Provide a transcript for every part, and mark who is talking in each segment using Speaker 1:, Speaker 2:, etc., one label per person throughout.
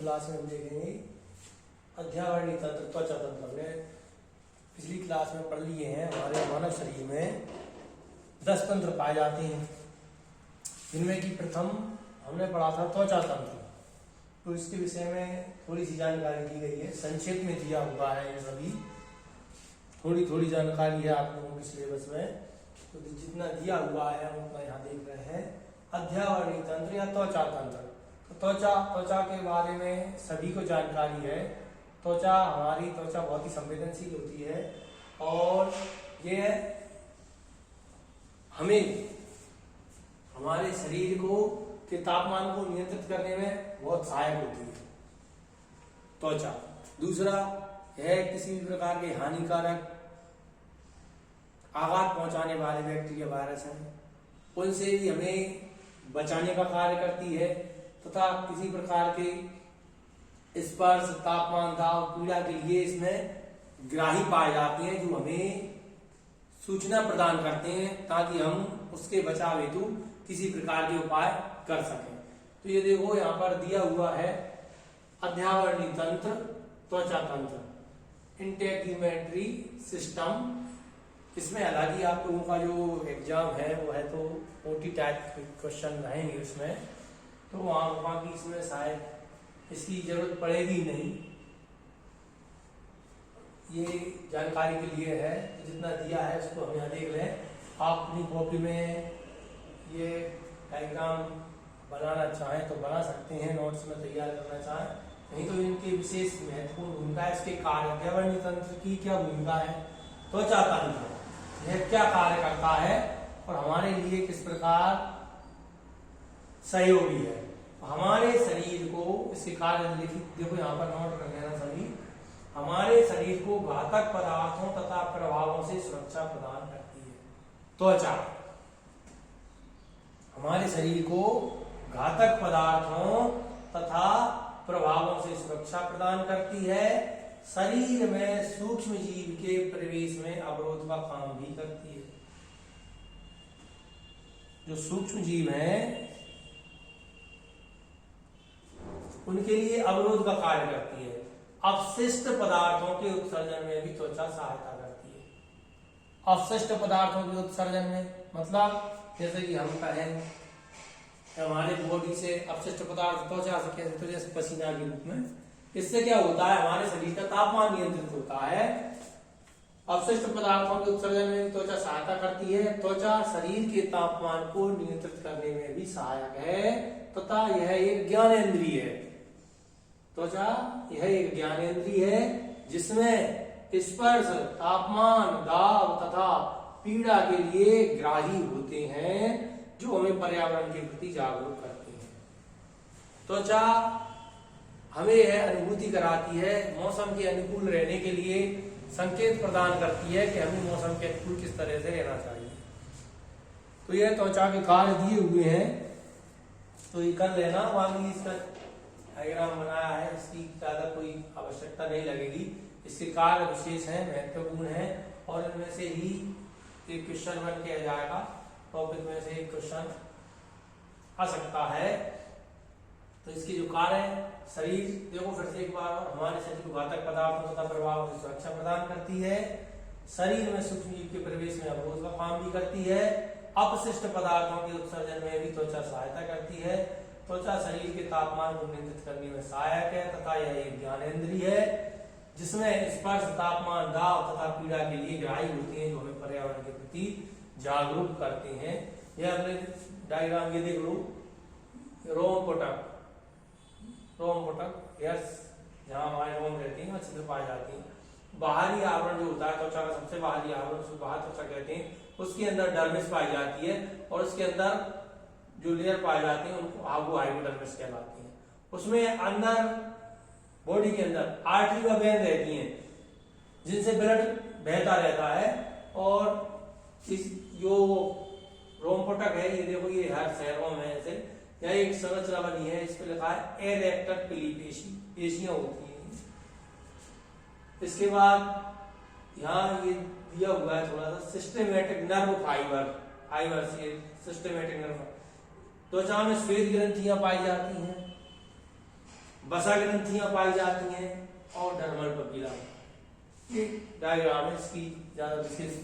Speaker 1: Class में हम देखेंगे अध्यावरणीय तंत्र, त्वचा तंत्र। हमने पिछली क्लास में पढ़ लिए हैं हमारे मानव शरीर में 10 तंत्र पाए जाते हैं, जिनमें कि प्रथम हमने पढ़ा था त्वचा तंत्र। तो इसके विषय में थोड़ी सी जानकारी दी गई है, संक्षेप में दिया हुआ है। ये सभी थोड़ी थोड़ी जानकारी है आप लोगों के सिलेबस में, तो जितना दिया हुआ है हम उतना यहाँ देख रहे हैं। अध्यावरणीय तंत्र या त्वचा तंत्र। तो त्वचा के बारे में सभी को जानकारी है। हमारी त्वचा बहुत ही संवेदनशील होती है और ये हमें हमारे शरीर के तापमान को नियंत्रित करने में बहुत सहायक होती है त्वचा। दूसरा है किसी भी प्रकार के हानिकारक आघात पहुंचाने वाले बैक्टीरिया, वायरस हैं, उनसे भी हमें बचाने का कार्य करती है। तथा किसी प्रकार के स्पर्श, तापमान, दाब, पीड़ा के लिए इसमें ग्राही पाए जाते हैं, जो हमें सूचना प्रदान करते हैं ताकि हम उसके बचाव हेतु किसी प्रकार के उपाय कर सकें। तो ये देखो यहाँ पर दिया हुआ है अध्यावरणीय तंत्र, त्वचा तंत्र, इंटेग्यूमेट्री सिस्टम। इसमें हालांकि आप लोगों का जो एग्जाम है वो है तो ओटी टाइप क्वेश्चन रहेंगे उसमें, तो वहाँ की इसमें शायद इसकी जरूरत पड़ेगी नहीं। ये जानकारी के लिए है, जितना दिया है उसको हम यहाँ देख लें। आप अपनी कॉपी में ये डायग्राम बनाना चाहें तो बना सकते हैं, नोट्स में तैयार करना चाहें, नहीं तो इनकी विशेष महत्वपूर्ण भूमिका है। इसके कार्य अध्यावरणीय तंत्र की क्या भूमिका है, त्वचा तंत्र यह क्या कार्य करता है और हमारे लिए किस प्रकार सहयोगी है। हमारे शरीर को इसके कार्य लिखित देखो यहाँ पर नोट कर लेना सभी। हमारे शरीर को घातक पदार्थों तथा प्रभावों से सुरक्षा प्रदान करती है त्वचा। हमारे शरीर को घातक पदार्थों तथा प्रभावों से सुरक्षा प्रदान करती है। शरीर में सूक्ष्म जीव के प्रवेश में अवरोध का काम भी करती है। जो सूक्ष्म जीव हैं उनके लिए अवरोध का कार्य करती है। अपशिष्ट पदार्थों के उत्सर्जन में भी त्वचा सहायता करती है। अपशिष्ट पदार्थों के उत्सर्जन में मतलब जैसे कि हम कहें हमारे बॉडी से अपशिष्ट पदार्थ त्वचा से कैसे, तो जैसे पसीना के रूप में, इससे क्या होता है हमारे शरीर का तापमान नियंत्रित होता है। अपशिष्ट पदार्थों के उत्सर्जन में भी त्वचा सहायता करती है। त्वचा शरीर के तापमान को नियंत्रित करने में भी सहायक है तथा यह एक ज्ञानेंद्रिय है। त्वचा यह एक ज्ञानेंद्रिय है जिसमें स्पर्श, तापमान, दाब तथा पीड़ा के लिए ग्राही होते हैं, जो हमें पर्यावरण के प्रति जागरूक करते हैं। त्वचा हमें यह अनुभूति कराती है, मौसम के अनुकूल रहने के लिए संकेत प्रदान करती है कि हमें मौसम के अनुकूल किस तरह से रहना चाहिए। तो यह त्वचा के कार्य दिए हुए हैं, तो ये कर लेना। बाकी इसका डायग्राम बनाया है, इसकी ज्यादा कोई आवश्यकता नहीं लगेगी। इसके कार्य विशेष हैं, महत्वपूर्ण है और इनमें से ही एक क्वेश्चन बन के आ जाएगा। टॉपिक में से एक क्वेश्चन आ सकता है। तो इसके जो कार्य है, शरीर देखो फिर से एक बार, हमारे शरीर को घातक पदार्थों तथा प्रभाव से सुरक्षा प्रदान करती है। शरीर में सूक्ष्म जीव के प्रवेश में अवरोध का काम भी करती है। अपशिष्ट पदार्थों के उत्सर्जन में भी त्वचा सहायता करती है। त्वचा शरीर के तापमान को नियंत्रित करने में सहायक है तथा यह एक ज्ञानेंद्रिय है जिसमें स्पर्श, तापमान, दाब तथा पीड़ा के लिए ग्राही होते हैं, जो हमें पर्यावरण के प्रति जागरूक करते हैं। यह अपने डायग्राम ये देख लो, रोम पुटक यस, जहां हमारे रोम रहती हैं, छिद्र पाई जाती हैं। बाहरी आवरण जो होता है त्वचा का, सबसे बाहरी आवरण उसको बाहर त्वचा कहते हैं। उसके अंदर डर्मिस पाई जाती है और उसके अंदर जो लेयर पाए जाते हैं उनको हाइपोडर्मिस कहलाती हैं। उसमें अंदर बॉडी के अंदर आर्टरी व वेन रहती हैं जिनसे ब्लड बहता रहता है। और इस जो रोमपुटक है, ये देखो ये हर शहरों में ऐसे यह एक संरचना बनी है, इस पर लिखा है एरेक्टर पिली पेशियां होती हैं। इसके बाद यहाँ ये दिया हुआ है थोड़ा सा सिस्टेमेटिक नर्व फाइबर से सिस्टेमेटिक नर्व। त्वचा में श्वेत ग्रंथियां पाई जाती हैं। वसा ग्रंथियां पाई जाती हैं और डर्मल पपीला। ये डायग्राम है, इसकी ज्यादा विशेष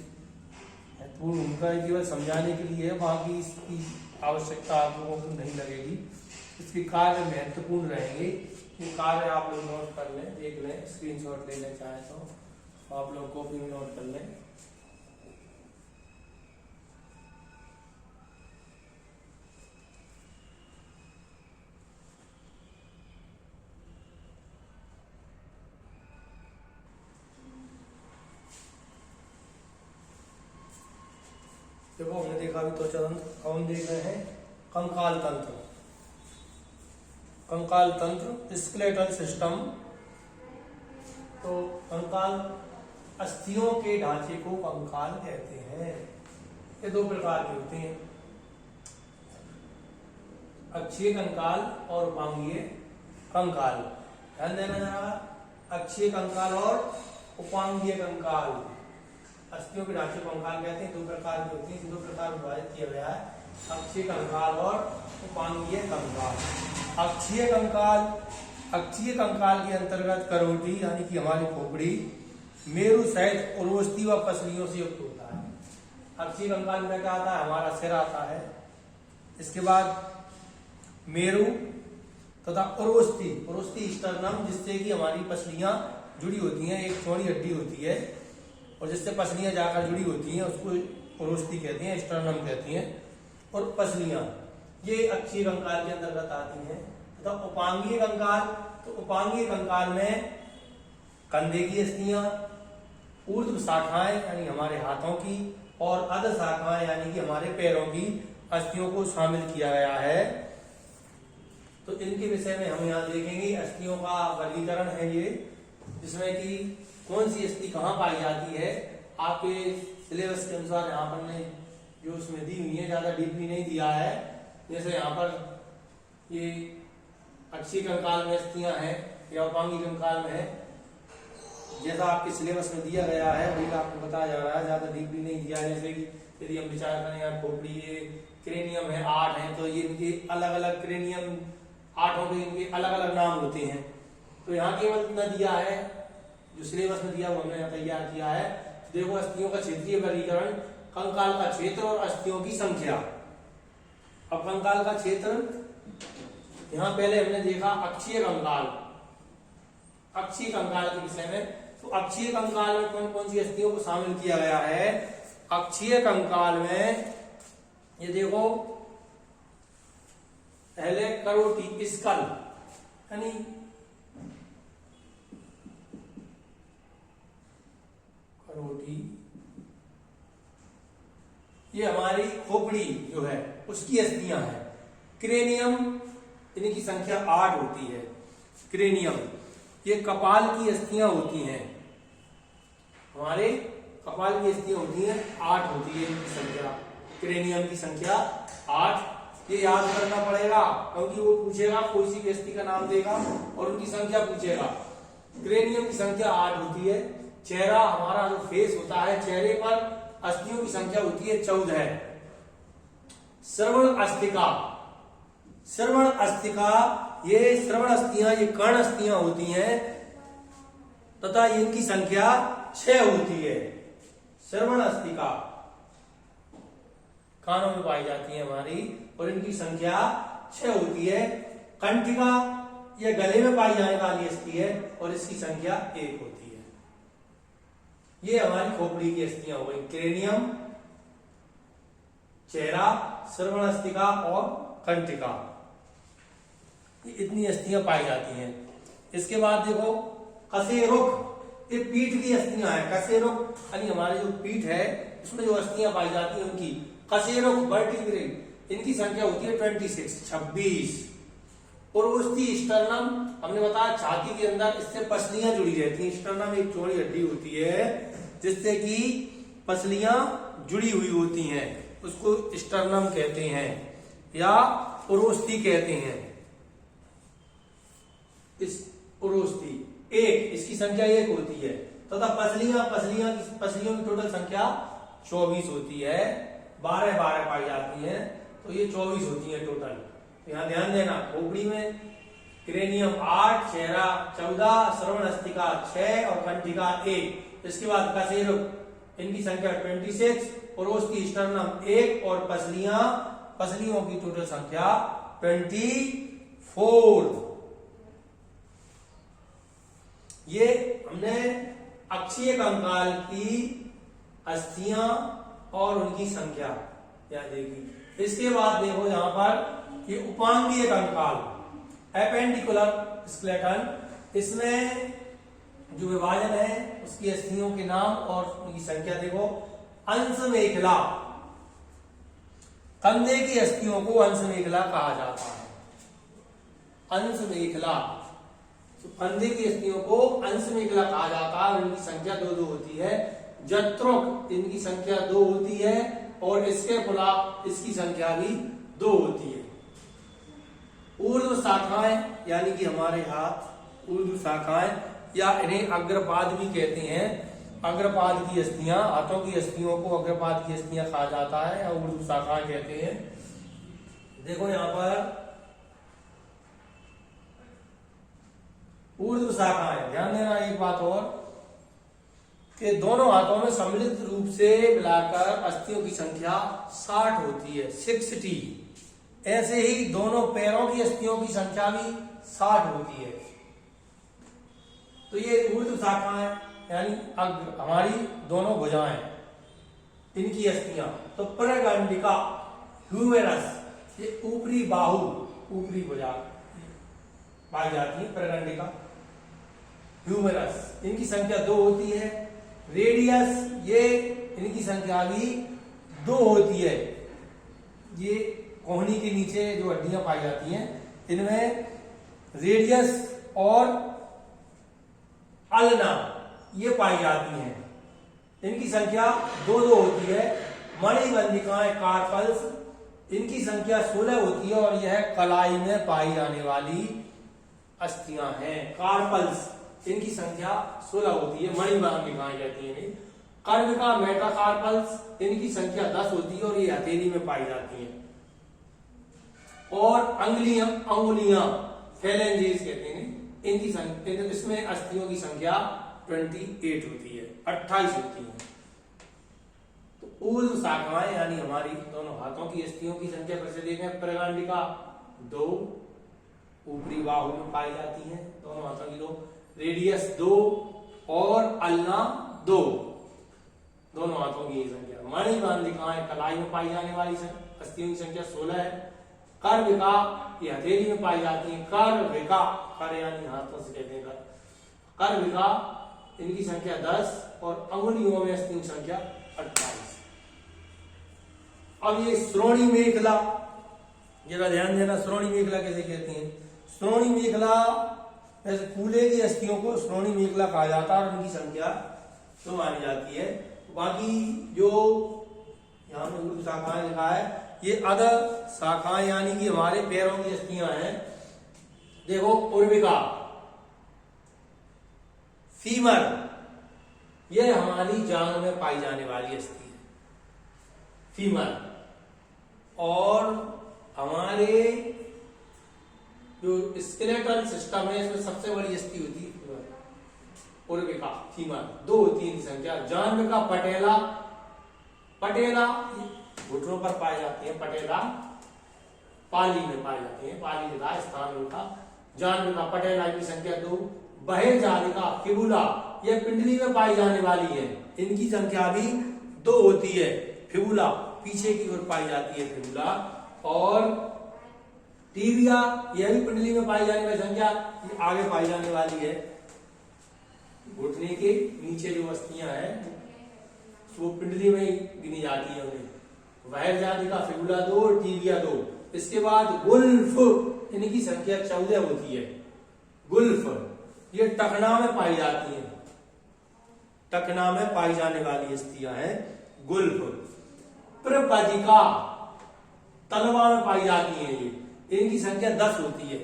Speaker 1: महत्वपूर्ण भूमिका केवल समझाने के लिए है, बाकी इसकी आवश्यकता आप लोगों को नहीं लगेगी। इसके कार्य महत्वपूर्ण रहेंगे, ये कार्य आप लोग नोट कर लें, देख लें, स्क्रीनशॉट ले लें, चाहे तो आप लोग कॉपी में नोट कर लें। देखो हमने देखा अभी त्वचा तंत्र, हम देख रहे हैं कंकाल तंत्र। कंकाल तंत्र स्केलेटल सिस्टम। तो कंकाल अस्थियों के ढांचे को कंकाल कहते हैं। ये दो प्रकार के होते हैं, अक्षीय कंकाल और उपांगीय कंकाल। ध्यान देना जरा, अक्षीय कंकाल और उपांगीय कंकाल। अस्थियों के ढांचे को कंकाल कहते हैं, दो प्रकार के होते हैं, दो प्रकार विभाजित किया गया है, अक्षीय कंकाल और उपांगीय कंकाल। अक्षीय कंकाल के अंतर्गत करोटी यानी कि हमारी खोपड़ी मेरु सहित उर्वस्ती व पसलियों से युक्त होता है। अक्षीय कंकाल में क्या आता है, हमारा सिर आता है, इसके बाद मेरु तथा उर्वस्ती स्टर्नम, जिससे कि हमारी पसलियां जुड़ी होती हैं, एक चौड़ी हड्डी होती है और जिससे पसलियां जाकर जुड़ी होती हैं उसको उर्वस्ती कहते हैं, स्टर्नम कहती हैं। और पसलियां ये अक्षीय कंकाल के अंतर्गत आती हैं। तथा उपांगीय कंकाल, तो उपांगीय कंकाल में कंधे की अस्थियां, ऊर्ध्व शाखाएं यानी हमारे हाथों की और अध शाखाएं यानी कि हमारे पैरों की अस्थियों को शामिल किया गया है। तो इनके विषय में हम यहाँ देखेंगे। अस्थियों का वर्गीकरण है ये, जिसमें कि कौन सी अस्थि कहाँ पाई जाती है, आपके सिलेबस के अनुसार यहाँ पर ने जो उसमें दी हुई है, ज्यादा डीपली नहीं दिया है। जैसे यहाँ पर ये अक्षीय कंकाल में अस्थियां हैं या उपांगीय कंकाल में है, जैसा आपके सिलेबस में दिया गया है वही आपको बताया जा रहा है, ज्यादा डीपली नहीं दिया है। जैसे कि यदि हम विचार करें यार खोपड़ी, ये क्रेनियम है, 8 है, तो ये इनके अलग अलग क्रेनियम 8 के इनके अलग अलग नाम होते हैं। तो यहाँ केवल इतना दिया है, जो सिलेबस में दिया वो हमने तैयार किया है। देखो अस्थियों का क्षेत्रीय वर्गीकरण, कंकाल का क्षेत्र और अस्थियों की संख्या। अब कंकाल का क्षेत्र, यहाँ पहले हमने देखा अक्षीय कंकाल, अक्षीय कंकाल के विषय में। तो अक्षीय कंकाल में कौन कौन सी अस्थियों को शामिल किया गया है? अक्षीय कंकाल में ये देखो, पहले करोटी, स्कल यानी करोटी, ये हमारी खोपड़ी जो है उसकी अस्थियां हैं। क्रेनियम, इनकी संख्या 8 होती है। क्रेनियम, ये कपाल की अस्थियां होती हैं, हमारे कपाल की अस्थियां होती हैं, 8 होती है इनकी संख्या। क्रेनियम की संख्या 8। ये याद करना पड़ेगा क्योंकि वो पूछेगा, कोई सी भी अस्थि का नाम देगा और उनकी संख्या पूछेगा। क्रेनियम की संख्या 8 होती है। चेहरा, हमारा जो फेस होता है, चेहरे पर अस्थियों की संख्या होती है 14। श्रवण अस्थिका, श्रवण अस्थिका, ये श्रवण अस्थियां, ये कर्ण अस्थियां होती हैं तथा इनकी संख्या 6 होती है। श्रवण अस्थिका कानों में पाई जाती है हमारी और इनकी संख्या 6 होती है। कंठिका, यह गले में पाई जाने वाली अस्थि है और इसकी संख्या 1 होती है। ये हमारी खोपड़ी की अस्थियां हो गई, क्रेनियम, चेहरा, श्रवण अस्थिका और कंठिका, ये इतनी अस्थियां पाई जाती हैं। इसके बाद देखो कशेरुक, ये पीठ की अस्थियां हैं। कशेरुक यानी हमारी जो पीठ है उसमें जो अस्थियां पाई जाती हैं उनकी, कशेरुक वर्टिब्रे, इनकी संख्या होती है 26। और उर्वस्ती स्टर्नम, हमने बताया छाती के अंदर इससे पसलियां जुड़ी रहती हैं। स्टर्नम एक चौड़ी हड्डी होती है जिससे कि पसलियां जुड़ी हुई होती हैं, उसको स्टर्नम कहते हैं या उर्वस्ती कहते हैं। इस उर्वस्ती 1, इसकी संख्या 1 होती है तथा पसलियों की टोटल संख्या 24 होती है। 12 पाई जाती है, तो ये 24 होती है टोटल। यहाँ ध्यान देना, खोपड़ी में क्रेनियम 8, चेहरा 14, श्रवण अस्थिका 6 और कंठिका 1। इसके बाद कशेरुक, इनकी संख्या 26, प्रोस्थी स्टर्नम 1 और पसलियों की टोटल संख्या 24। ये हमने अक्षीय कंकाल की अस्थियां और उनकी संख्या यहां देखी। इसके बाद देखो यहां पर ये उपांगीय कंकाल, एपेंडिकुलर स्केलेटन, इसमें जो विभाजन है उसकी अस्थियों के नाम और उनकी संख्या देखो। अंश मेखला, कंधे की अस्थियों को अंश मेखला कहा जाता है। अंश मेखला, तो कंधे की अस्थियों को अंश मेखला कहा जाता है। उनकी संख्या 2 होती है। जत्रुक, इनकी संख्या 2 होती है और स्कैपुला, इसकी संख्या भी 2 होती है। ऊर्ध्व शाखाएं यानी कि हमारे हाथ ऊर्ध्व शाखाएं, या इन्हें अग्रपाद भी कहते हैं। अग्रपाद की अस्थियां, हाथों की अस्थियों को अग्रपाद की अस्थियां कहा जाता है या ऊर्ध्व शाखाएं कहते हैं। देखो यहां पर ऊर्ध्व शाखाएं, ध्यान देना एक बात और, कि दोनों हाथों में सम्मिलित रूप से मिलाकर अस्थियों की संख्या 60 होती है, 60। ऐसे ही दोनों पैरों की अस्थियों की संख्या भी 60 होती है। तो ये ऊर्ध्व शाखाएं यानी हमारी दोनों भुजाएं, इनकी अस्थियां। तो प्रगंडिका, ह्यूमेरस, ये ऊपरी बाहु, ऊपरी भुजा पाई जाती है। प्रगंडिका, ह्यूमेरस, इनकी संख्या 2 होती है। रेडियस, ये इनकी संख्या भी 2 होती है। ये कोहनी के नीचे जो हड्डियां पाई जाती हैं, इनमें रेडियस और अल्ना ये पाई जाती हैं। इनकी संख्या 2 होती है। मणिबंधिकाएं, कार्पल्स, इनकी संख्या 16 होती है और यह कलाई में पाई जाने वाली अस्थियां हैं। कार्पल्स, इनकी संख्या 16 होती है, मणिबंधिकाएं कहती हैं। कर्णिका, मेटाकार्पल्स, इनकी संख्या 10 होती है और ये हथेली में पाई जाती हैं। और अंगुलियां, फैलेंजेस कहते हैं, इनकी संख्या, इसमें अस्थियों की संख्या 28 होती है, 28 होती है। तो ऊर्ध्व शाखाएं यानी हमारी दोनों हाथों की अस्थियों की संख्या फिर से देखें। प्रगंडिका 2, ऊपरी बाहु में पाई जाती है, दोनों हाथों की 2। रेडियस 2 और अल्ना 2, दोनों हाथों की संख्या। मणिबंधिकाएं, कलाई में पाई जाने वाली अस्थियों की संख्या 16 है। कर्विका, ये हथेली में पाई जाती है। कर्विका, कर यानी हाथों से कहते हैं कर्विका, इनकी संख्या 10 और अंगुलियों में अस्थियों की संख्या 28। अब ये श्रोणी मेखला, जरा ध्यान देना, श्रोणी मेखला कैसे कहते हैं। श्रोणी मेखला, ऐसे कूले की अस्थियों को श्रोणी मेखला कहा जाता है और उनकी संख्या तो मानी जाती है। बाकी जो यहाँ में ऊर्ध्व शाखाएं लिखा है, ये अध शाखाएं यानी कि हमारे पैरों की अस्थियां हैं। देखो, पूर्विका, फीमर, ये हमारी जांघ में पाई जाने वाली अस्थि है, फीमर। और हमारे जो स्केलेटल सिस्टम है, इसमें सबसे बड़ी अस्थि होती है पूर्विका, फीमर, 2 होती है संख्या। जान्हविका, पटेला, पटेला घुटनों पर पाई जाती है, पटेला पाली में पाई जाती है, पाली लिखा स्थान उनका। जान्हविका, पटेला की संख्या 2। बहिर्जालिका, फिबुला, यह पिंडली में पाई जाने वाली है, इनकी संख्या भी 2 होती है। फिबुला, पीछे की ओर पाई जाती है फिबुला। और टीबिया, यह भी पिंडली में पाई जाने वाली संख्या, आगे पाई जाने वाली है। घुटने के नीचे जो अस्थियां हैं वो पिंडली में गिनी जाती है उन्हें। बहिर्जालिका, फिबुला 2, टीबिया 2। इसके बाद गुल्फ, इनकी संख्या 14 होती है। गुल्फ, ये टखना में पाई जाती है, टखना में पाई जाने वाली अस्थियां हैं गुल्फ। प्रपदिका, तलवा में पाई जाती है, ये इनकी संख्या 10 होती है,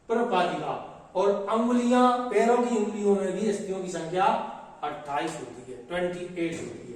Speaker 1: प्रपदिका। और अंगुलियां, पैरों की उंगलियों में भी अस्थियों की संख्या 28 होती है, 28 होती है।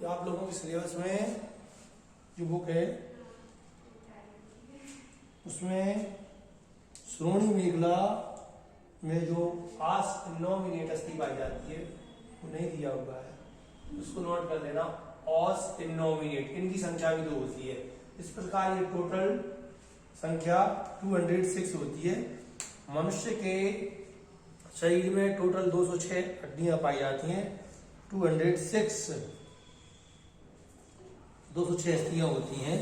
Speaker 1: कि आप लोगों के सिलेबस में जो बुक है उसमें श्रोणी मेखला में जो आस इनोमिनेट अस्थि पाई जाती है वो नहीं दिया हुआ है, उसको नोट कर लेना। ऑस इनोमिनेट, इनकी संख्या भी 2 होती है। इस प्रकार ये टोटल संख्या 206 होती है। मनुष्य के शरीर में टोटल 206 हड्डियां पाई जाती हैं। 206 अस्थियां होती हैं।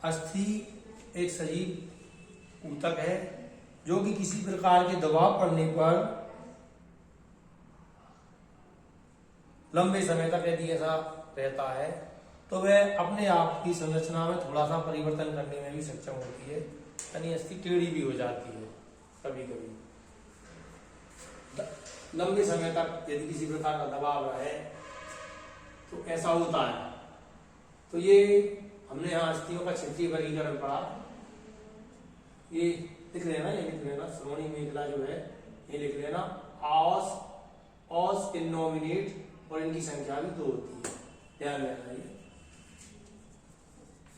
Speaker 1: अस्थि एक सजीव ऊतक है जो कि किसी प्रकार के दबाव पड़ने पर लंबे समय तक यदि ऐसा रहता है तो वह अपने आप की संरचना में थोड़ा सा परिवर्तन करने में भी सक्षम होती है, यानी अस्थि टेढ़ी भी हो जाती है कभी कभी। लंबे समय तक यदि किसी प्रकार का दबाव रहे तो ऐसा होता है। तो ये हमने यहाँ अस्थियों का क्षेत्रीय वर्गीकरण पढ़ा, ये लिख लेना, ये लिख लेना। श्रोणी मेखला जो है ये लिख लेना, ऑस इनोमिनेट, और इनकी संख्या भी 2 होती है, ध्यान रखना। ये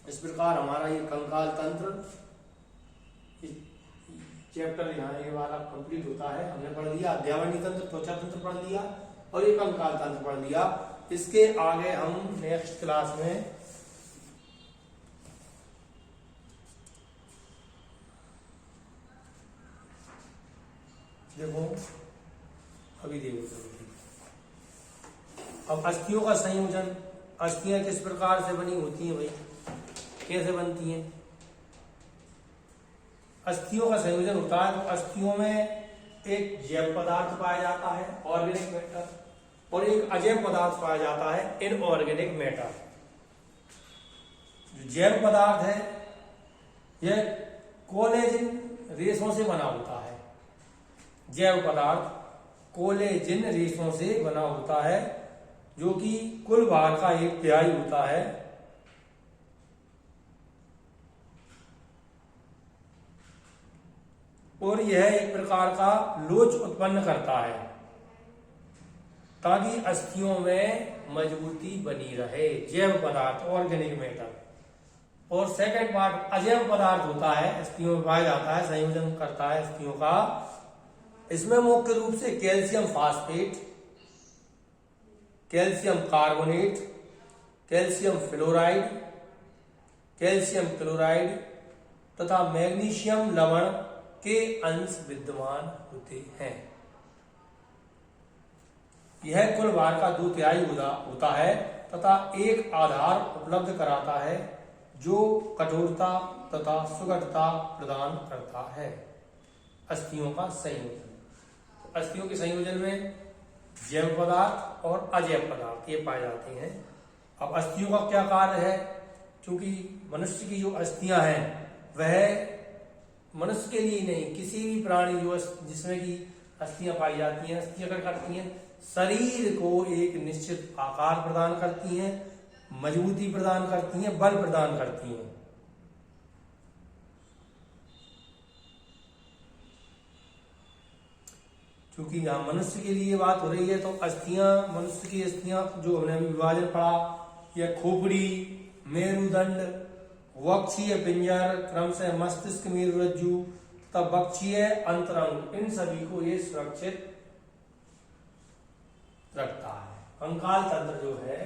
Speaker 1: इस प्रकार हमारा ये कंकाल तंत्र चैप्टर यहाँ ये वाला कंप्लीट होता है। हमने पढ़ लिया अध्यावरणी तंत्र, त्वचा तंत्र पढ़ लिया और ये कंकाल तंत्र पढ़ लिया। इसके आगे हम नेक्स्ट क्लास में देखो, अभी देखो अब अस्थियों का संयोजन। अस्थियां किस प्रकार से बनी होती हैं भाई, कैसे बनती हैं? अस्थियों का संयोजन होता है तो अस्थियों में एक जैव पदार्थ पाया जाता है ऑर्गेनिक मैटर, और एक अजैव पदार्थ पाया जाता है इनऑर्गेनिक मैटर। जो जैव पदार्थ है यह कोलेजिन रेशों से बना होता है। जैव पदार्थ कोलेजिन रेशों से बना होता है जो कि कुल भार का 1/3 होता है। और यह एक प्रकार का लोच उत्पन्न करता है ताकि अस्थियों में मजबूती बनी रहे। जैव पदार्थ ऑर्गेनिक मैटर। और सेकंड पार्ट अजैव पदार्थ होता है, अस्थियों में पाया जाता है, संयोजन करता है अस्थियों का। इसमें मुख्य रूप से calcium phosphate, calcium carbonate, calcium fluoride, calcium chloride तथा मैग्नीशियम लवण के अंश विद्यमान होते हैं। यह कुल भार का 2/3 होता है तथा एक आधार उपलब्ध कराता है जो कठोरता तथा सुगढ़ता प्रदान करता है। अस्थियों का संयोजन। अस्थियों के संयोजन में जैव पदार्थ और अजैव पदार्थ ये पाए जाते हैं। अब अस्थियों का क्या कार्य है? क्योंकि मनुष्य की जो अस्थियां हैं वह मनुष्य के लिए नहीं, किसी भी प्राणी जो जिसमें की अस्थियां पाई जाती हैं, अस्थियां क्या करती हैं? शरीर को एक निश्चित आकार प्रदान करती हैं, मजबूती प्रदान करती हैं, बल प्रदान करती हैं। क्योंकि यहाँ मनुष्य के लिए बात हो रही है तो अस्थियां, मनुष्य की अस्थियां जो हमने अभी विभाजन पढ़ा, यह खोपड़ी, मेरुदंड, वक्षीय पिंजर, क्रम से मस्तिष्क मेरुरज्जु तथा वक्षीय अंतरंग, इन सभी को ये सुरक्षित रखता है। कंकाल तंत्र जो है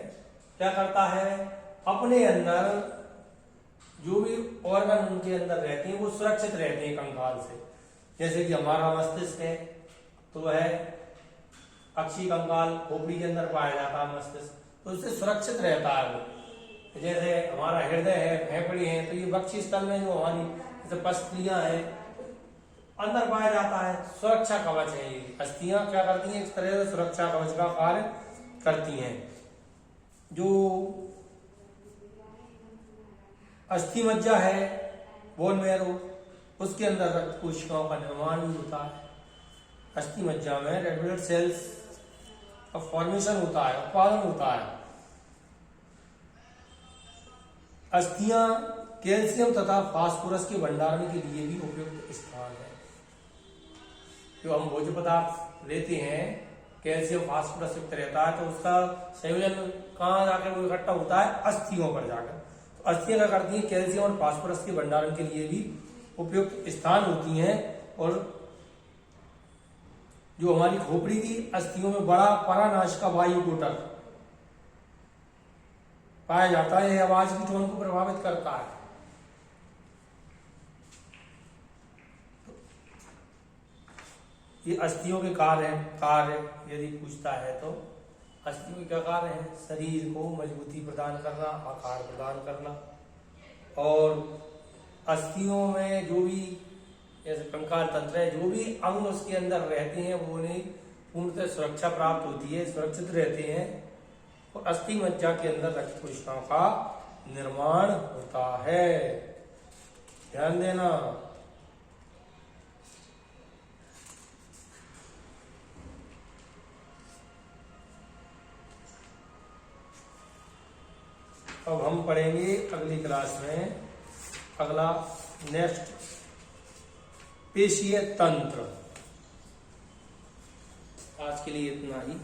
Speaker 1: क्या करता है? अपने अंदर जो भी ऑर्गन उनके अंदर रहते हैं वो सुरक्षित रहते हैं कंकाल से। जैसे कि हमारा मस्तिष्क है तो वह अक्षीय कंकाल खोपड़ी के अंदर पाया जाता है मस्तिष्क, तो उससे सुरक्षित रहता है वो। जैसे हमारा हृदय है, फेफड़े हैं, तो ये वक्षीय स्थल में जो हमारी जैसे पसलियां हैं अंदर पाया जाता है, सुरक्षा कवच है। ये अस्थियां क्या करती हैं? इस तरह से सुरक्षा कवच का कार्य करती हैं। जो अस्थि मज्जा है, बोन मैरो, उसके अंदर रक्त कोशिकाओं का निर्माण भी होता है। अस्थि मज्जा में रेड ब्लड सेल्स का फॉर्मेशन होता है, उत्पादन होता है। अस्थियां कैल्शियम तथा फास्फोरस के भंडारण के लिए भी उपयुक्त स्थान है। जो हम भोज्य पदार्थ लेते हैं कैल्शियम फास्फोरस युक्त रहता है, तो उसका संयोजन कहाँ जाकर वो इकट्ठा होता है? अस्थियों पर जाकर। तो अस्थियां क्या करती हैं? कैल्शियम और फास्फोरस के भंडारण के लिए भी उपयुक्त स्थान होती हैं। और जो हमारी खोपड़ी की अस्थियों में बड़ा परानाशिका वायुकोटक पाया जाता है, यह आवाज की टोन को प्रभावित करता है। ये अस्थियों के कार्य यदि पूछता है तो अस्थियों के क्या कार्य हैं? शरीर को मजबूती प्रदान करना, आकार प्रदान करना, और अस्थियों में जो भी जैसे कंकाल तंत्र है, जो भी अंग उसके अंदर रहते हैं वो उन्हें पूर्णतः सुरक्षा प्राप्त होती है, सुरक्षित रहते हैं, और अस्थि मज्जा के अंदर रक्त कोशिकाओं का निर्माण होता है। ध्यान देना। अब हम पढ़ेंगे अगली क्लास में अगला नेक्स्ट पेशीय तंत्र। आज के लिए इतना ही।